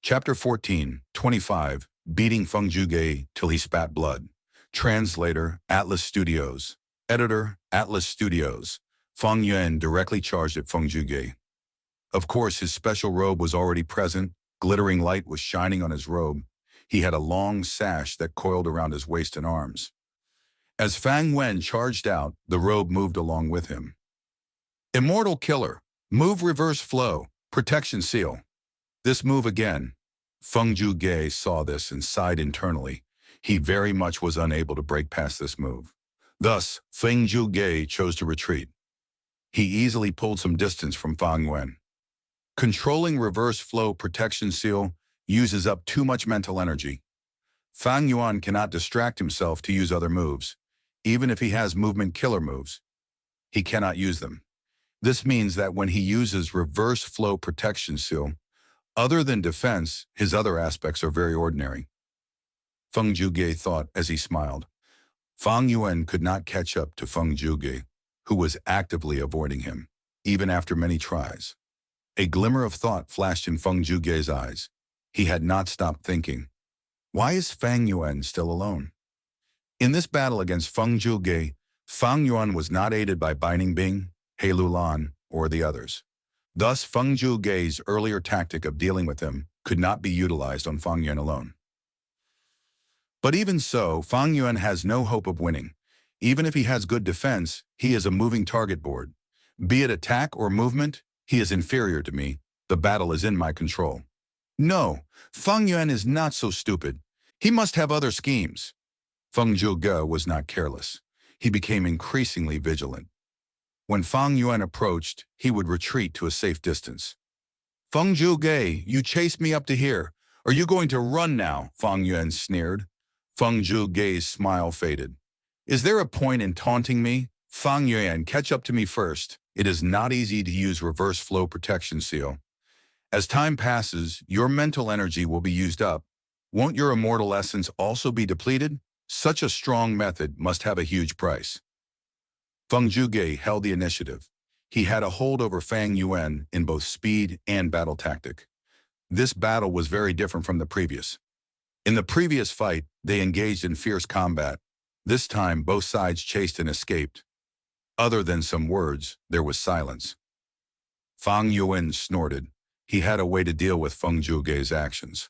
Chapter 14, 25, Beating Feng Zhuge Till He Spat Blood. Translator, Atlas Studios. Editor, Atlas Studios. Feng Yuan directly charged at Feng Zhuge. Of course, his special robe was already present. Glittering light was shining on his robe. He had a long sash that coiled around his waist and arms. As Feng Yuan charged out, the robe moved along with him. Immortal Killer. Move reverse flow. Protection seal. This move again. Feng Zhuge saw this and sighed internally. He very much was unable to break past this move. Thus, Feng Zhuge chose to retreat. He easily pulled some distance from Feng Yuan. Controlling reverse flow protection seal uses up too much mental energy. Feng Yuan cannot distract himself to use other moves. Even if he has movement killer moves, he cannot use them. This means that when he uses reverse flow protection seal, other than defense, his other aspects are very ordinary. Feng Zhuge thought as he smiled. Feng Yuan could not catch up to Feng Zhuge, who was actively avoiding him, even after many tries. A glimmer of thought flashed in Feng Zhuge's eyes. He had not stopped thinking. Why is Feng Yuan still alone? In this battle against Feng Zhuge, Feng Yuan was not aided by Binding Bing, He Lulan, or the others. Thus, Feng Zhuge's earlier tactic of dealing with him could not be utilized on Feng Yuan alone. But even so, Feng Yuan has no hope of winning. Even if he has good defense, he is a moving target board. Be it attack or movement, he is inferior to me. The battle is in my control. No, Feng Yuan is not so stupid. He must have other schemes. Feng Zhuge was not careless. He became increasingly vigilant. When Feng Yuan approached, he would retreat to a safe distance. Feng Zhuge, you chased me up to here. Are you going to run now? Feng Yuan sneered. Feng Zhuge's smile faded. Is there a point in taunting me? Feng Yuan, catch up to me first. It is not easy to use reverse flow protection seal. As time passes, your mental energy will be used up. Won't your immortal essence also be depleted? Such a strong method must have a huge price. Feng Zhuge held the initiative. He had a hold over Feng Yuan in both speed and battle tactic. This battle was very different from the previous. In the previous fight, they engaged in fierce combat. This time, both sides chased and escaped. Other than some words, there was silence. Feng Yuan snorted. He had a way to deal with Feng Zhuge's actions.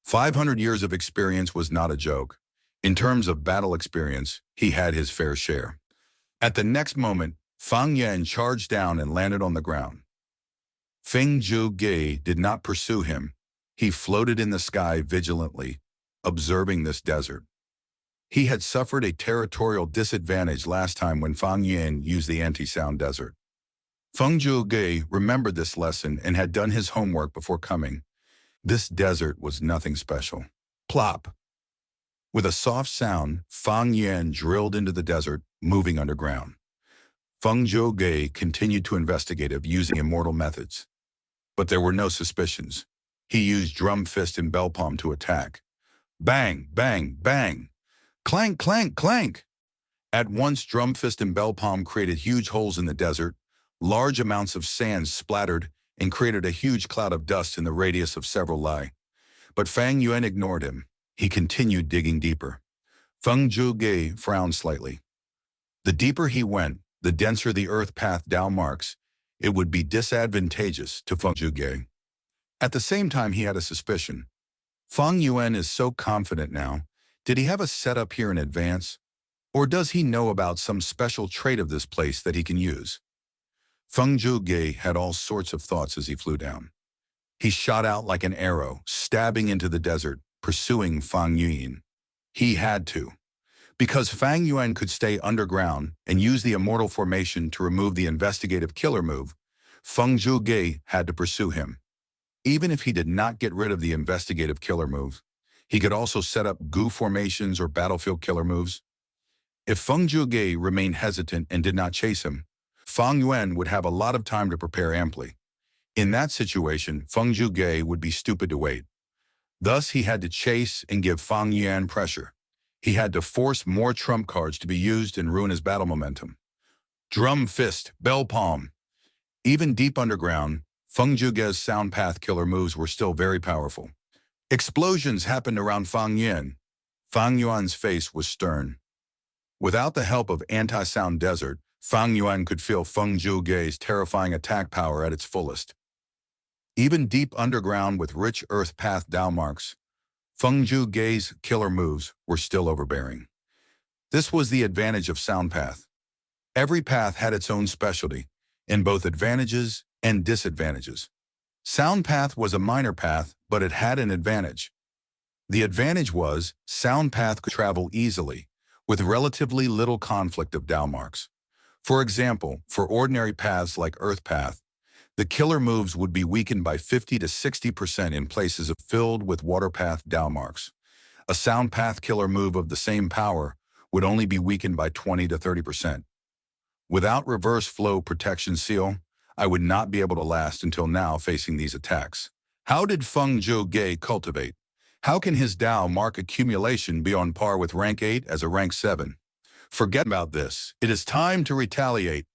500 years of experience was not a joke. In terms of battle experience, he had his fair share. At the next moment, Feng Yuan charged down and landed on the ground. Feng Zhuge did not pursue him. He floated in the sky vigilantly, observing this desert. He had suffered a territorial disadvantage last time when Feng Yuan used the anti-sound desert. Feng Zhuge remembered this lesson and had done his homework before coming. This desert was nothing special. Plop! With a soft sound, Feng Yuan drilled into the desert, moving underground. Feng Zhuge continued to investigate it using immortal methods. But there were no suspicions. He used drum fist and bell palm to attack. Bang, bang, bang! Clank, clank, clank! At once, drum fist and bell palm created huge holes in the desert. Large amounts of sand splattered and created a huge cloud of dust in the radius of several li. But Feng Yuan ignored him. He continued digging deeper. Feng Zhuge frowned slightly. The deeper he went, the denser the earth path down marks. It would be disadvantageous to Feng Zhuge. At the same time, he had a suspicion. Feng Yuan is so confident now. Did he have a setup here in advance? Or does he know about some special trait of this place that he can use? Feng Zhuge had all sorts of thoughts as he flew down. He shot out like an arrow, stabbing into the desert, pursuing Feng Yuan. He had to. Because Feng Yuan could stay underground and use the immortal formation to remove the investigative killer move, Feng Zhuge had to pursue him. Even if he did not get rid of the investigative killer move, he could also set up goo formations or battlefield killer moves. If Feng Zhuge remained hesitant and did not chase him, Feng Yuan would have a lot of time to prepare amply. In that situation, Feng Zhuge would be stupid to wait. Thus, he had to chase and give Feng Yuan pressure. He had to force more trump cards to be used and ruin his battle momentum. Drum fist, bell palm. Even deep underground, Feng Zhuge's sound path killer moves were still very powerful. Explosions happened around Feng Yuan. Feng Yuan's face was stern. Without the help of anti-sound desert, Feng Yuan could feel Feng Zhuge's terrifying attack power at its fullest. Even deep underground with rich earth path Dao marks, Feng Zhuge's killer moves were still overbearing. This was the advantage of sound path. Every path had its own specialty, in both advantages and disadvantages. Sound path was a minor path, but it had an advantage. The advantage was sound path could travel easily, with relatively little conflict of Dao marks. For example, for ordinary paths like Earth Path, the killer moves would be weakened by 50 to 60% in places filled with water path Dao marks. A sound path killer move of the same power would only be weakened by 20 to 30%. Without reverse flow protection seal, I would not be able to last until now facing these attacks. How did Feng Zhuge cultivate? How can his Dao mark accumulation be on par with rank 8 as a rank 7? Forget about this. It is time to retaliate.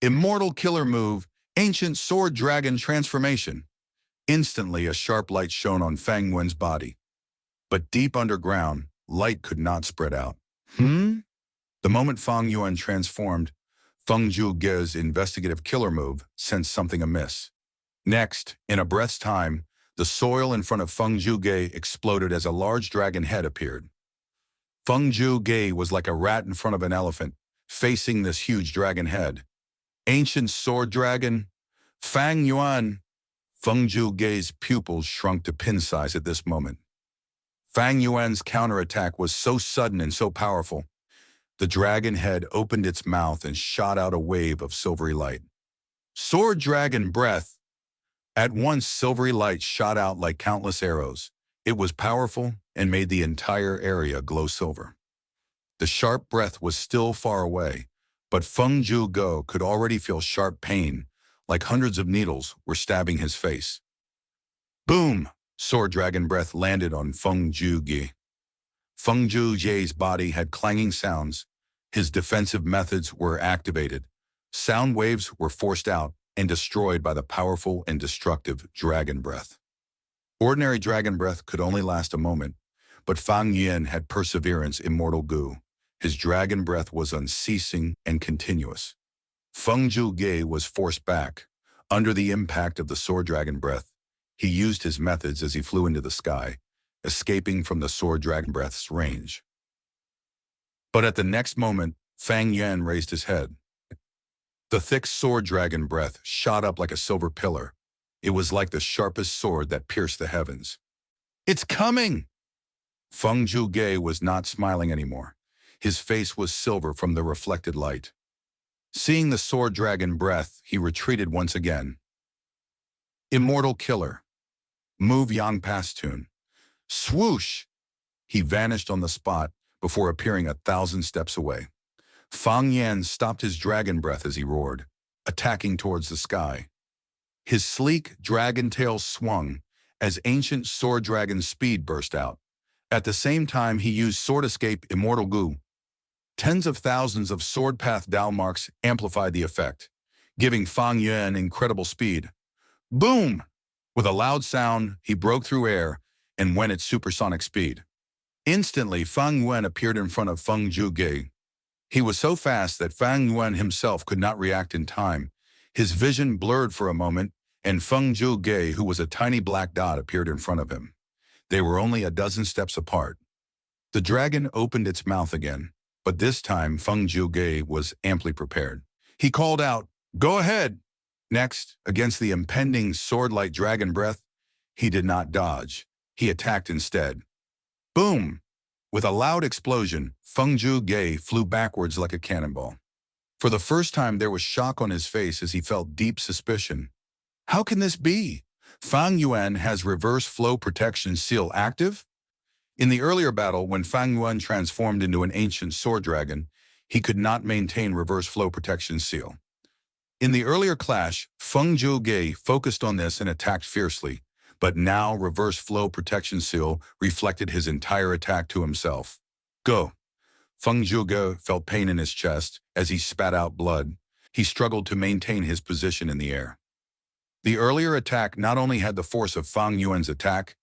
Immortal killer move, ancient sword dragon transformation. Instantly a sharp light shone on Feng Yuan's body. But deep underground, light could not spread out. The moment Feng Yuan transformed, Feng Zhuge's investigative killer move sensed something amiss. Next, in a breath's time, the soil in front of Feng Zhuge exploded as a large dragon head appeared. Feng Zhuge was like a rat in front of an elephant, facing this huge dragon head. Ancient sword dragon, Feng Yuan. Feng Zhuge's pupils shrunk to pin size at this moment. Feng Yuan's counterattack was so sudden and so powerful. The dragon head opened its mouth and shot out a wave of silvery light. Sword dragon breath. At once, silvery light shot out like countless arrows. It was powerful and made the entire area glow silver. The sharp breath was still far away, but Feng Zhuge could already feel sharp pain, like hundreds of needles were stabbing his face. Boom! Sword dragon breath landed on Feng Zhuge. Feng Zhuge's body had clanging sounds. His defensive methods were activated. Sound waves were forced out and destroyed by the powerful and destructive dragon breath. Ordinary dragon breath could only last a moment, but Feng Yuan had perseverance immortal goo. His dragon breath was unceasing and continuous. Feng Zhuge was forced back. Under the impact of the sword dragon breath, he used his methods as he flew into the sky, escaping from the sword dragon breath's range. But at the next moment, Feng Yuan raised his head. The thick sword dragon breath shot up like a silver pillar. It was like the sharpest sword that pierced the heavens. It's coming! Feng Zhuge was not smiling anymore. His face was silver from the reflected light. Seeing the sword dragon breath, he retreated once again. Immortal killer. Move Yang Pastun. Swoosh! He vanished on the spot before appearing 1,000 steps away. Feng Yuan stopped his dragon breath as he roared, attacking towards the sky. His sleek dragon tail swung as ancient sword dragon speed burst out. At the same time, he used sword escape immortal goo. Tens of thousands of sword path Dao marks amplified the effect, giving Feng Yuan incredible speed. Boom! With a loud sound, he broke through air and went at supersonic speed. Instantly, Feng Yuan appeared in front of Feng Zhuge. He was so fast that Feng Yuan himself could not react in time. His vision blurred for a moment, and Feng Zhuge, who was a tiny black dot, appeared in front of him. They were only a dozen steps apart. The dragon opened its mouth again, but this time Feng Zhuge was amply prepared. He called out, "Go ahead!" Next, against the impending sword-like dragon breath, he did not dodge. He attacked instead. Boom! With a loud explosion, Feng Zhuge flew backwards like a cannonball. For the first time, there was shock on his face as he felt deep suspicion. How can this be? Feng Yuan has reverse flow protection seal active? In the earlier battle, when Feng Yuan transformed into an ancient sword dragon, he could not maintain reverse flow protection seal. In the earlier clash, Feng Zhuge focused on this and attacked fiercely, but now reverse flow protection seal reflected his entire attack to himself. Go! Feng Zhuge felt pain in his chest as he spat out blood. He struggled to maintain his position in the air. The earlier attack not only had the force of Feng Yuan's attack,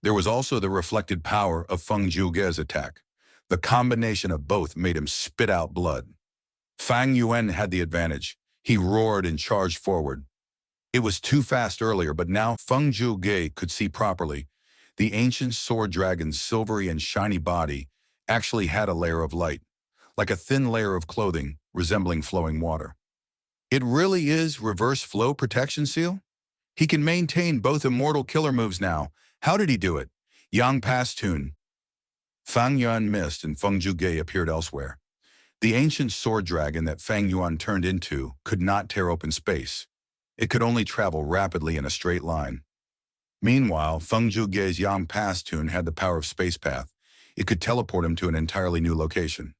There was also the reflected power of Feng Zhuge's attack. The combination of both made him spit out blood. Fang Yuan had the advantage. He roared and charged forward. It was too fast earlier, but now Feng Zhuge could see properly. The ancient sword dragon's silvery and shiny body actually had a layer of light, like a thin layer of clothing resembling flowing water. It really is reverse flow protection seal? He can maintain both immortal killer moves now. How did he do it? Yang Pastun. Fang Yuan missed and Feng Zhuge appeared elsewhere. The ancient sword dragon that Fang Yuan turned into could not tear open space. It could only travel rapidly in a straight line. Meanwhile, Feng Zhuge's Yang Pastun had the power of space path. It could teleport him to an entirely new location.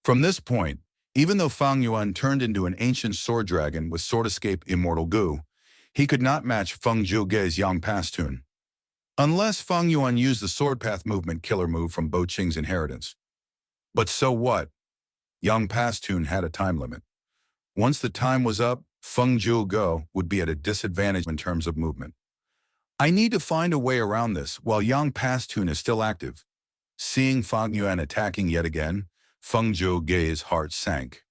From this point, even though Fang Yuan turned into an ancient sword dragon with sword escape immortal goo, he could not match Feng Zhuge's Yang Pastun. Unless Feng Yuan used the sword path movement killer move from Bo Qing's inheritance. But so what? Yang Pastun had a time limit. Once the time was up, Feng Zhuge would be at a disadvantage in terms of movement. I need to find a way around this while Yang Pastun is still active. Seeing Feng Yuan attacking yet again, Feng Zhuge's heart sank.